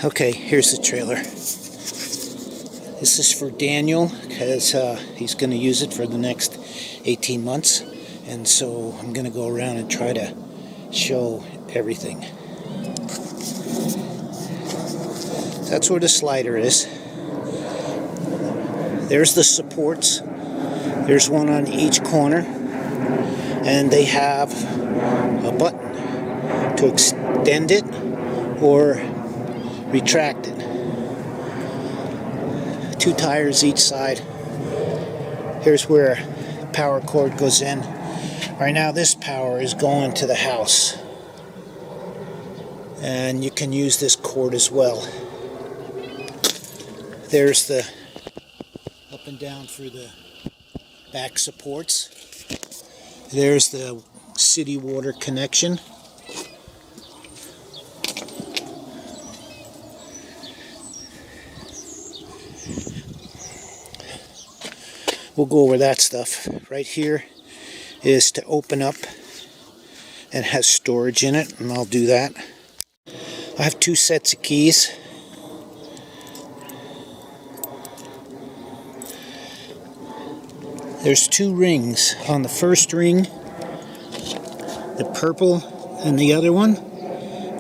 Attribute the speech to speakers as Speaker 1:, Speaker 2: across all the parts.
Speaker 1: Okay, here's the trailer. This is for Daniel because he's going to use it for the next 18 months. And so I'm going to go around and try to show everything. That's where the slider is. There's the supports. There's one on each corner. And they have a button to extend it or retract it. 2 tires each side. Here's where power cord goes in. Right now this power is going to the house. And you can use this cord as well. There's the up and down through the back supports. There's the city water connection. We'll go over that stuff. Right here is to open up and has storage in it, and I'll do that. I have 2 sets of keys. There's 2 rings. On the first ring, the purple and the other one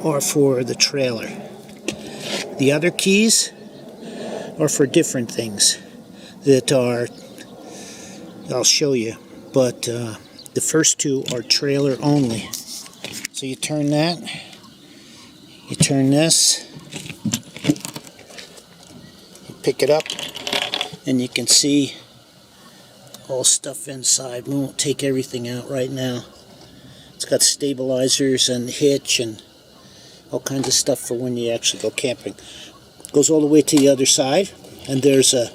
Speaker 1: are for the trailer. The other keys are for different things that are, I'll show you, but the first 2 are trailer only. So you turn that, you turn this, you pick it up, and you can see all stuff inside. We won't take everything out right now. It's got stabilizers and hitch and all kinds of stuff for when you actually go camping. Goes all the way to the other side, and there's a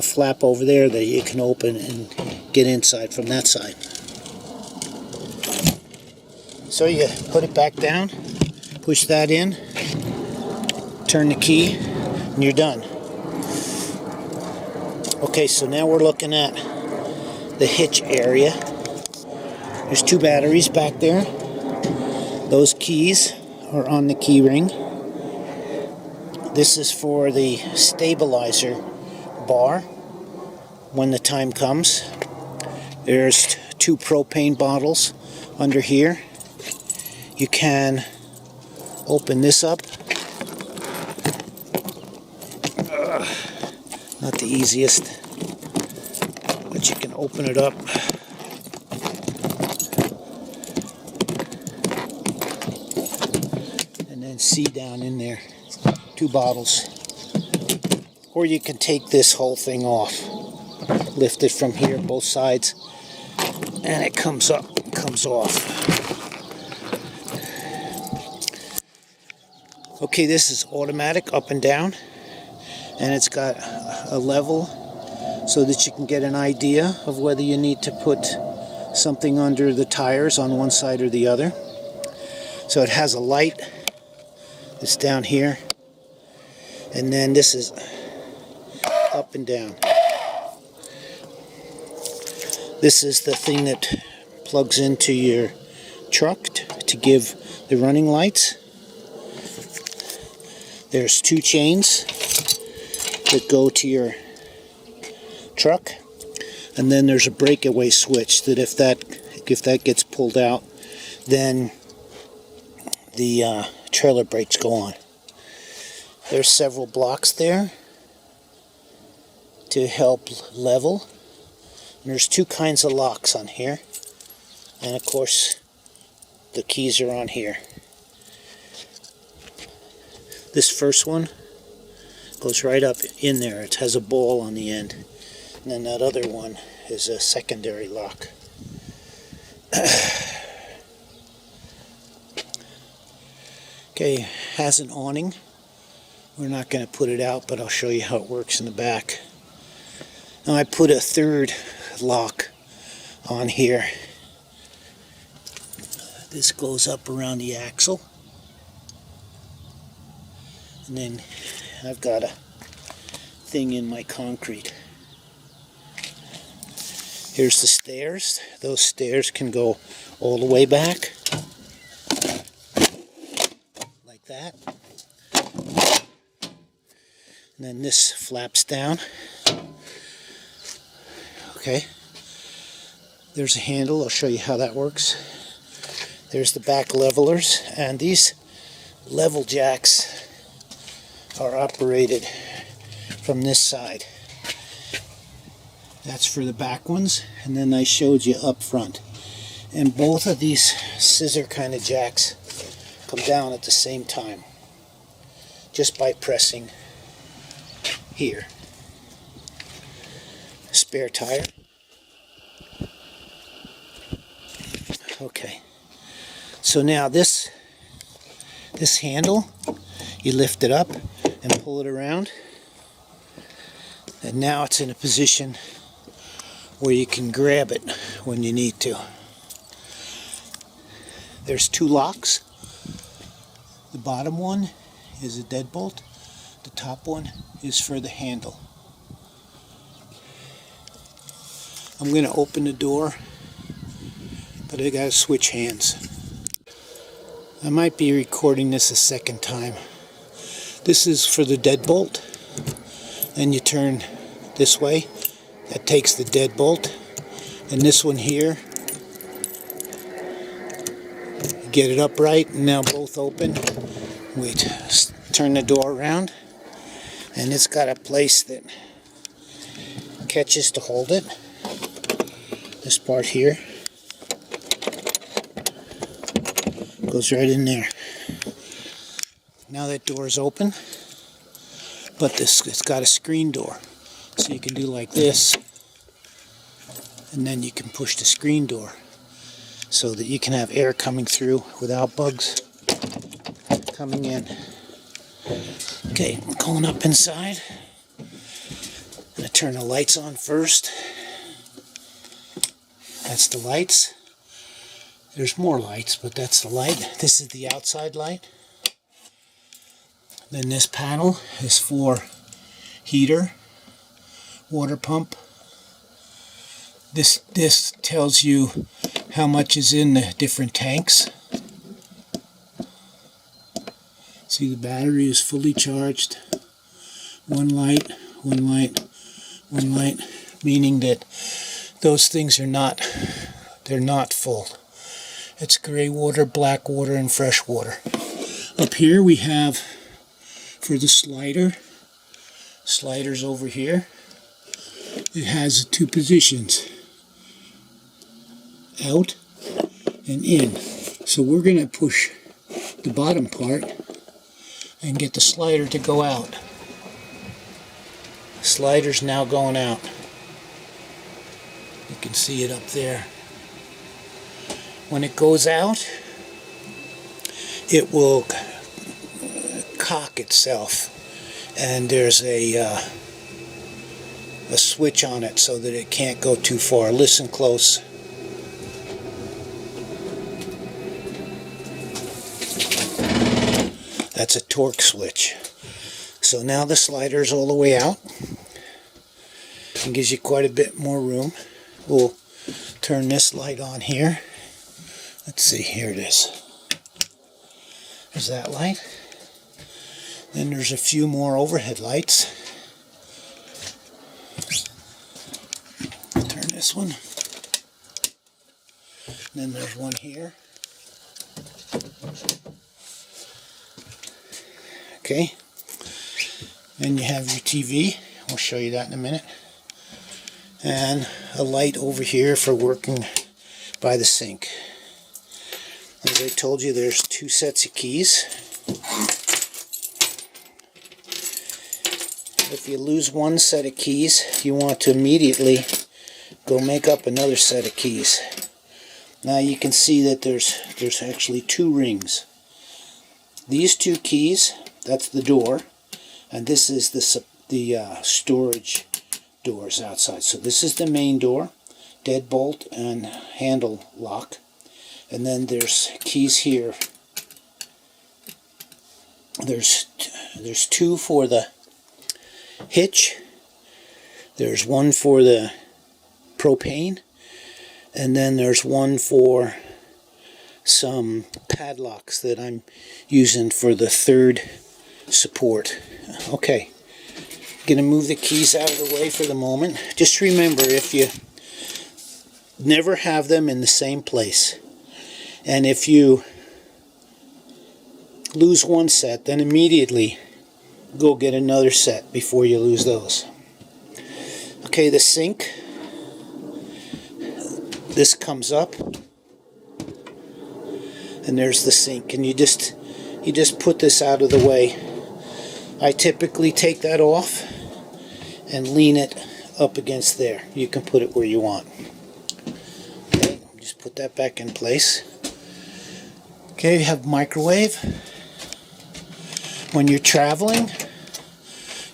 Speaker 1: flap over there that you can open and get inside from that side. So you put it back down, push that in, turn the key, and you're done. Okay, so now we're looking at the hitch area. There's 2 batteries back there. Those keys are on the key ring. This is for the stabilizer bar when the time comes. There's 2 propane bottles under here. You can open this up. Not the easiest, but you can open it up. And then see down in there 2 bottles. Or you can take this whole thing off, lift it from here, both sides, and it comes up, comes off. Okay, this is automatic up and down, and it's got a level so that you can get an idea of whether you need to put something under the tires on one side or the other. So it has a light that's down here, and then this is up and down. This is the thing that plugs into your truck to give the running lights. There's 2 chains that go to your truck, and then there's a breakaway switch that if that gets pulled out, then the trailer brakes go on. There's several blocks there to help level. And there's 2 kinds of locks on here, and of course the keys are on here. This first one goes right up in there. It has a ball on the end. And then that other one is a secondary lock. Okay, has an awning. We're not going to put it out, but I'll show you how it works in the back. Now I put a 3rd lock on here. This goes up around the axle. And then I've got a thing in my concrete. Here's the stairs. Those stairs can go all the way back, like that. And then this flaps down. Okay. There's a handle. I'll show you how that works. There's the back levelers, and these level jacks are operated from this side. That's for the back ones, and then I showed you up front. And both of these scissor kind of jacks come down at the same time, just by pressing here. Spare tire. Okay. So now this handle, you lift it up and pull it around, and now it's in a position where you can grab it when you need to. There's two locks. The bottom one is a deadbolt. The top one is for the handle. I'm going to open the door, but I gotta switch hands. I might be recording this a second time. This is for the deadbolt. Then you turn this way. That takes the deadbolt. And this one here, get it upright, and now both open. We turn the door around, and it's got a place that catches to hold it. This part here goes right in there. Now that door is open, but it's got a screen door, so you can do like this, and then you can push the screen door so that you can have air coming through without bugs coming in. Okay, I'm going up inside. I'm going to turn the lights on first. That's the lights. There's more lights, but that's the light. This is the outside light. Then this panel is for heater, water pump. This tells you how much is in the different tanks. See, the battery is fully charged. One light, one light, one light, meaning that those things are not, they're not full. It's gray water, black water, and fresh water. Up here we have, for the sliders over here. It has two positions, out and in. So we're going to push the bottom part and get the slider to go out. The slider's now going out. You can see it up there. When it goes out, it will cock itself, and there's a switch on it so that it can't go too far. Listen close. That's a torque switch. So now the slider's all the way out and gives you quite a bit more room. We'll turn this light on here. Let's see, here it is. There's that light. Then there's a few more overhead lights. Turn this one. Then there's one here. Okay. Then you have your TV. I'll show you that in a minute. And a light over here for working by the sink. As I told you, there's two sets of keys. If you lose one set of keys, you want to immediately go make up another set of keys. Now you can see that there's actually two rings. These two keys, that's the door, and this is the storage doors outside. So this is the main door, deadbolt and handle lock, and then there's keys here. There's two for the hitch, there's one for the propane, and then there's one for some padlocks that I'm using for the third support. Okay, Going to move the keys out of the way for the moment. Just remember, if you never have them in the same place, and if you lose one set, then immediately go get another set before you lose those. Okay, the sink, this comes up, and there's the sink, and you just put this out of the way. I typically take that off and lean it up against there. You can put it where you want. Okay, just put that back in place. Okay, you have microwave. When you're traveling,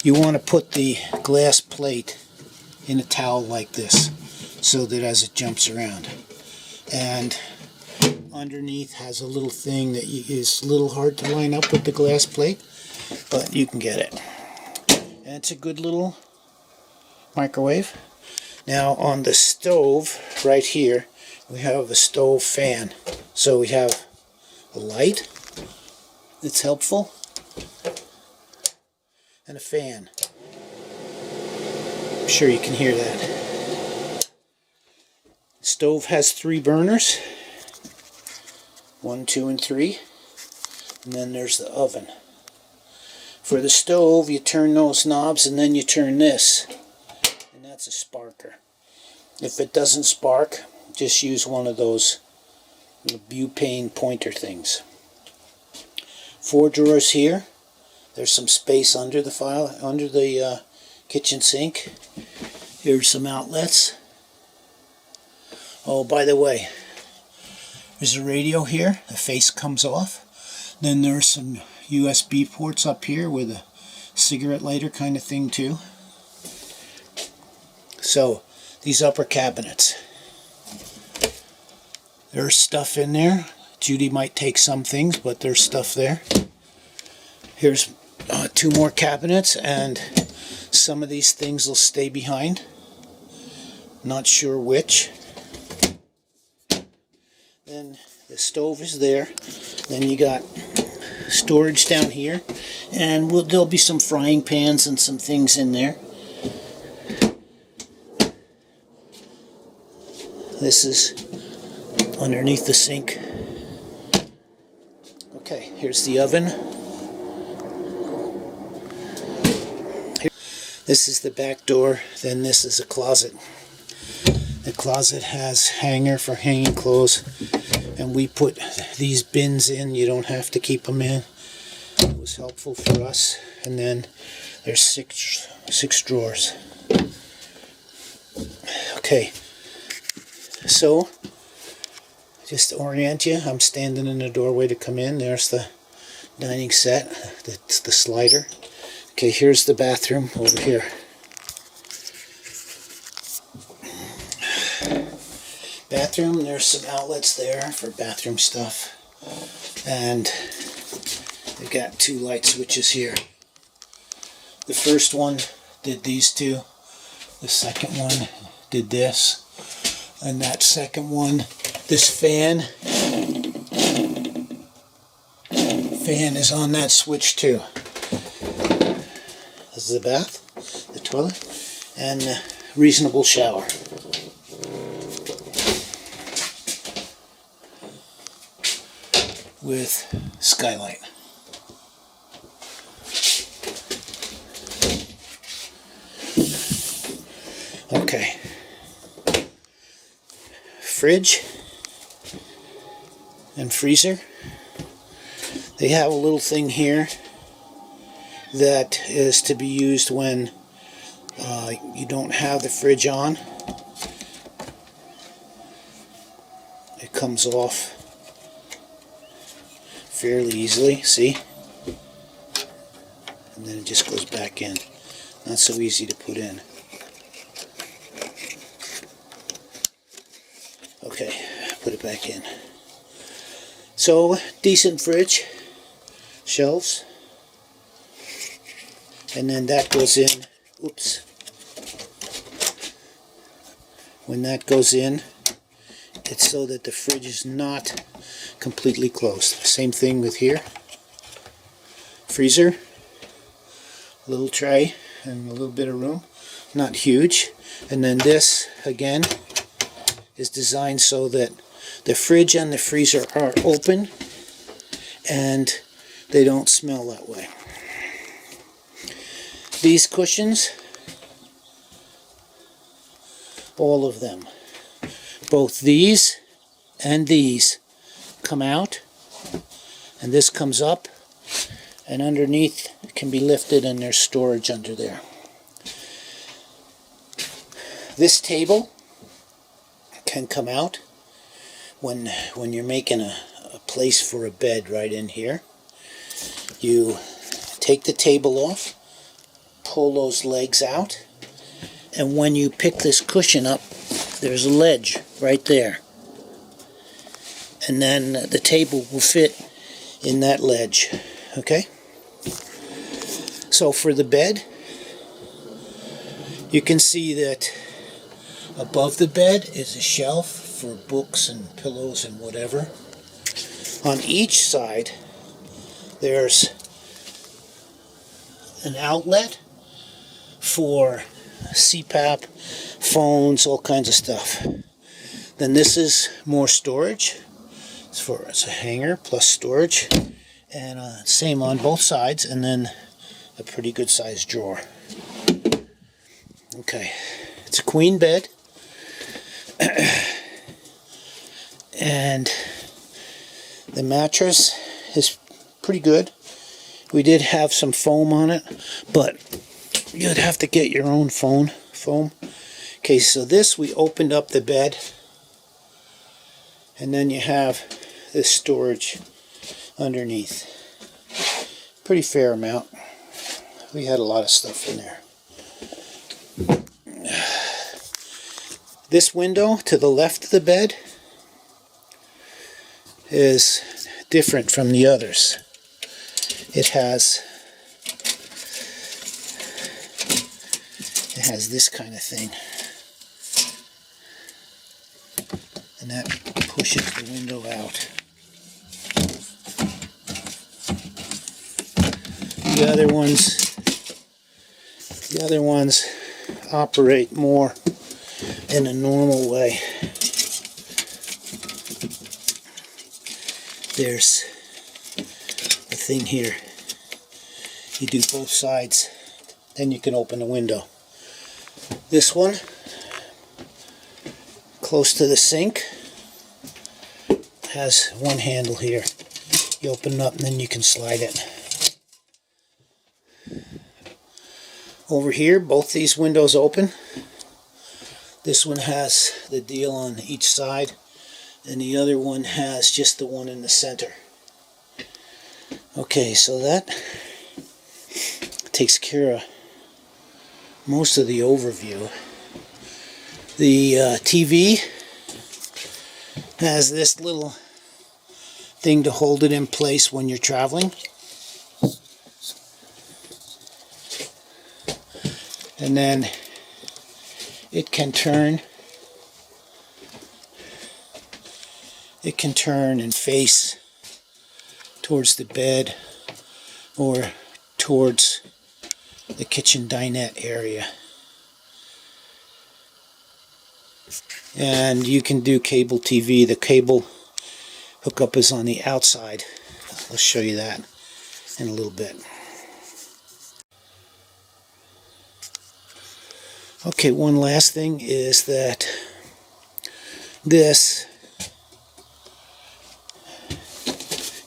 Speaker 1: you want to put the glass plate in a towel like this, so that as it jumps around. And underneath has a little thing that is a little hard to line up with the glass plate, but you can get it. And it's a good little microwave. Now on the stove right here, we have a stove fan. So we have a light that's helpful, and a fan. I'm sure you can hear that. Stove has 3 burners. 1, 2, and 3. And then there's the oven. For the stove, you turn those knobs and then you turn this. And that's a sparker. If it doesn't spark, just use one of those butane pointer things. 4 drawers here. There's some space under the kitchen sink. Here's some outlets. Oh, by the way, there's a radio here. The face comes off. Then there's some USB ports up here with a cigarette lighter kind of thing too. So, these upper cabinets. There's stuff in there. Judy might take some things, but there's stuff there. Here's 2 more cabinets, and some of these things will stay behind. Not sure which. Then the stove is there. Then you got storage down here, and there'll be some frying pans and some things in there. This is underneath the sink. Okay, here's the oven. This is the back door. Then this is a closet. The closet has hanger for hanging clothes, and we put these bins in. You don't have to keep them in. It was helpful for us. And then there's six drawers. Okay, so just to orient you, I'm standing in the doorway to come in. There's the dining set. That's the slider. Okay, here's the bathroom over here. Bathroom, there's some outlets there for bathroom stuff. And they've got 2 light switches here. The first one did these 2. The second one did this. And that second one, this fan is on that switch too. This is the bath, the toilet, and a reasonable shower. With skylight. Okay. Fridge and freezer. They have a little thing here that is to be used when you don't have the fridge on. It comes off fairly easily, see? And then it just goes back in. Not so easy to put in. Okay, put it back in. So, decent fridge, shelves, and then that goes in. Oops. When that goes in, it's so that the fridge is not completely closed. Same thing with here. Freezer, little tray, and a little bit of room. Not huge. And then this, again, is designed so that the fridge and the freezer are open and they don't smell that way. These cushions, all of them, both these and these come out, and this comes up, and underneath can be lifted and there's storage under there. This table can come out when you're making a place for a bed right in here. You take the table off, pull those legs out, and when you pick this cushion up, there's a ledge right there. And then the table will fit in that ledge. Okay? So for the bed, you can see that above the bed is a shelf for books and pillows and whatever. On each side, there's an outlet for CPAP, phones, all kinds of stuff. Then this is more storage. It's a hanger plus storage, and same on both sides, and then a pretty good sized drawer. Okay, it's a queen bed, and the mattress is pretty good. We did have some foam on it, but you'd have to get your own foam. Okay, so this, we opened up the bed, and then you have this storage underneath. Pretty fair amount. We had a lot of stuff in there. This window to the left of the bed is different from the others. It has this kind of thing, and that pushes the window out. The other ones operate more in a normal way. There's a thing here. You do both sides, then you can open the window. This one, close to the sink, has one handle here. You open it up and then you can slide it. Over here, both these windows open. This one has the deal on each side, and the other one has just the one in the center. Okay, so that takes care of most of the overview. The TV has this little thing to hold it in place when you're traveling. And then it can turn. It can turn and face towards the bed or towards the kitchen dinette area. And you can do cable TV. The cable hookup is on the outside. I'll show you that in a little bit. Okay, one last thing is that this,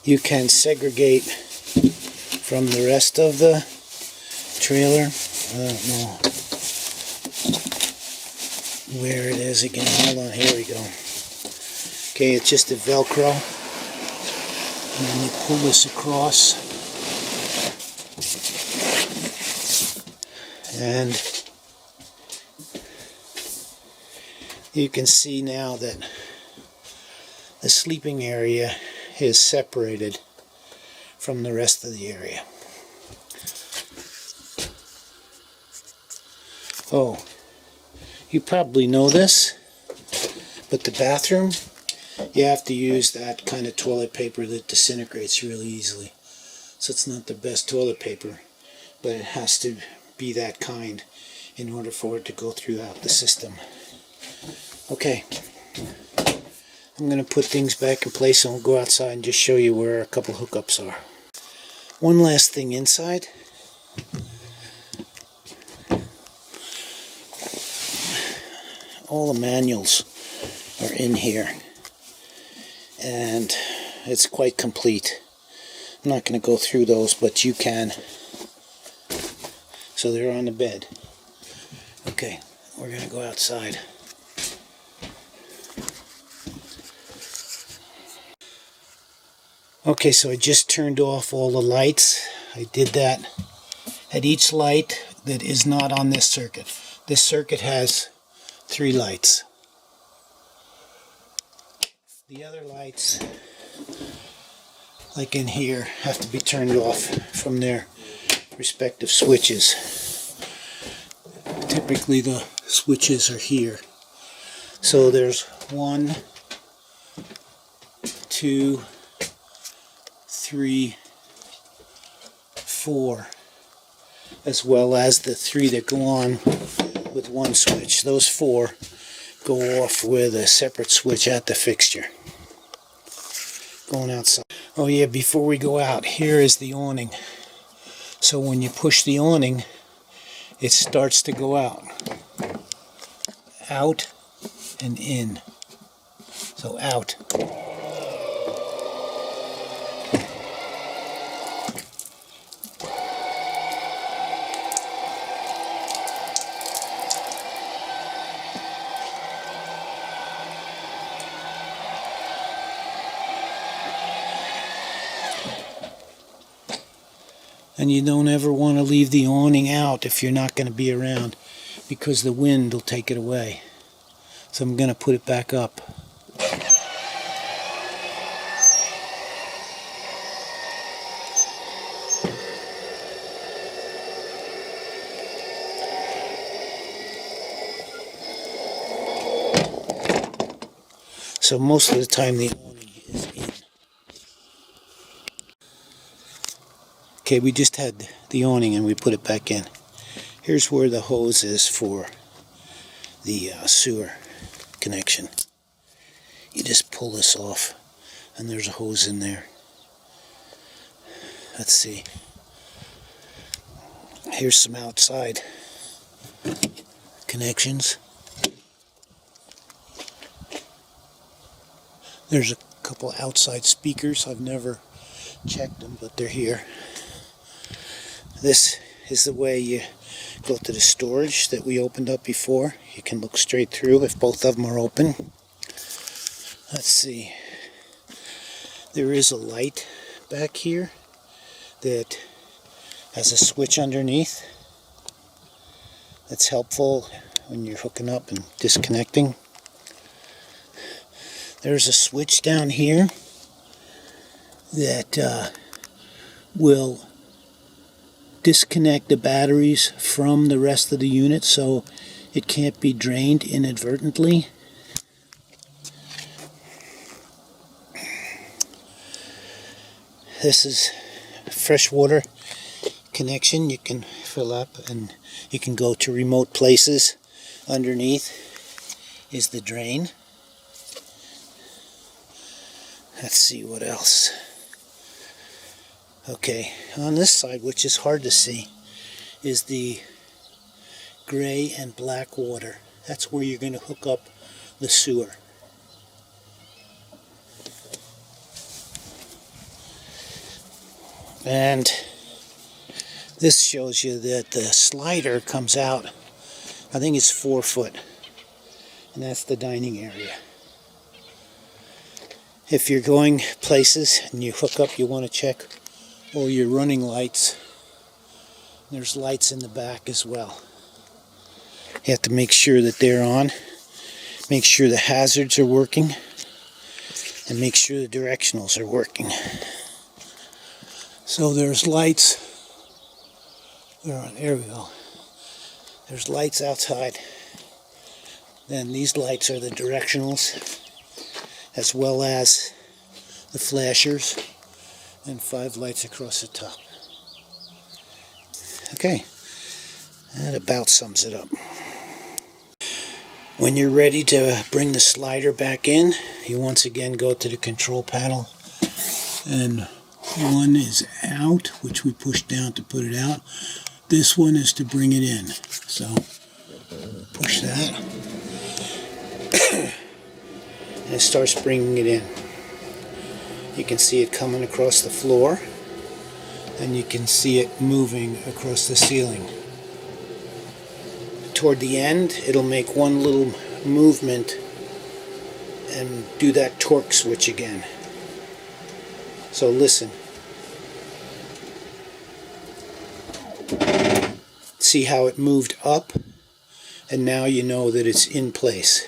Speaker 1: you can segregate from the rest of the trailer. I don't know where it is again. Hold on, here we go. Okay, it's just a Velcro, and then you pull this across, and you can see now that the sleeping area is separated from the rest of the area. Oh, you probably know this, but the bathroom, you have to use that kind of toilet paper that disintegrates really easily. So it's not the best toilet paper, but it has to be that kind in order for it to go throughout the system. Okay, I'm going to put things back in place and we'll go outside and just show you where a couple hookups are. One last thing inside. All the manuals are in here and it's quite complete. I'm not going to go through those, but you can. So they're on the bed. Okay, we're going to go outside. Okay, so I just turned off all the lights. I did that at each light that is not on this circuit. This circuit has 3 lights. The other lights, like in here, have to be turned off from their respective switches. Typically the switches are here. So there's 1, 2, 3, 4, as well as the 3 that go on with one switch. Those 4 go off with a separate switch at the fixture. Going outside. Oh yeah, before we go out, here is the awning. So when you push the awning, it starts to go out. Out and in. So out. And you don't ever want to leave the awning out if you're not going to be around, because the wind will take it away. So I'm going to put it back up. So most of the time the awning is in. Okay, we just had the awning and we put it back in. Here's where the hose is for the sewer connection. You just pull this off and there's a hose in there. Let's see. Here's some outside connections. There's a couple outside speakers. I've never checked them, but they're here. This is the way you go to the storage that we opened up before. You can look straight through if both of them are open. Let's see. There is a light back here that has a switch underneath. That's helpful when you're hooking up and disconnecting. There's a switch down here that will disconnect the batteries from the rest of the unit so it can't be drained inadvertently. This is fresh water connection. You can fill up and you can go to remote places. Underneath is the drain. Let's see what else. Okay, on this side, which is hard to see, is the gray and black water. That's where you're going to hook up the sewer. And this shows you that the slider comes out, I think it's 4 foot, and that's the dining area. If you're going places and you hook up, you want to check all your running lights. There's lights in the back as well. You have to make sure that they're on, make sure the hazards are working, and make sure the directionals are working. So there's lights. There we go. There's lights outside. Then these lights are the directionals, as well as the flashers, and 5 lights across the top. Okay, That about sums it up. When you're ready to bring the slider back in, you once again go to the control panel, and one is out, which we push down to put it out. This one is to bring it in. So push that, and it starts bringing it in. You can see it coming across the floor, and you can see it moving across the ceiling. Toward the end, it'll make one little movement and do that torque switch again. So listen. See how it moved up? And now you know that it's in place.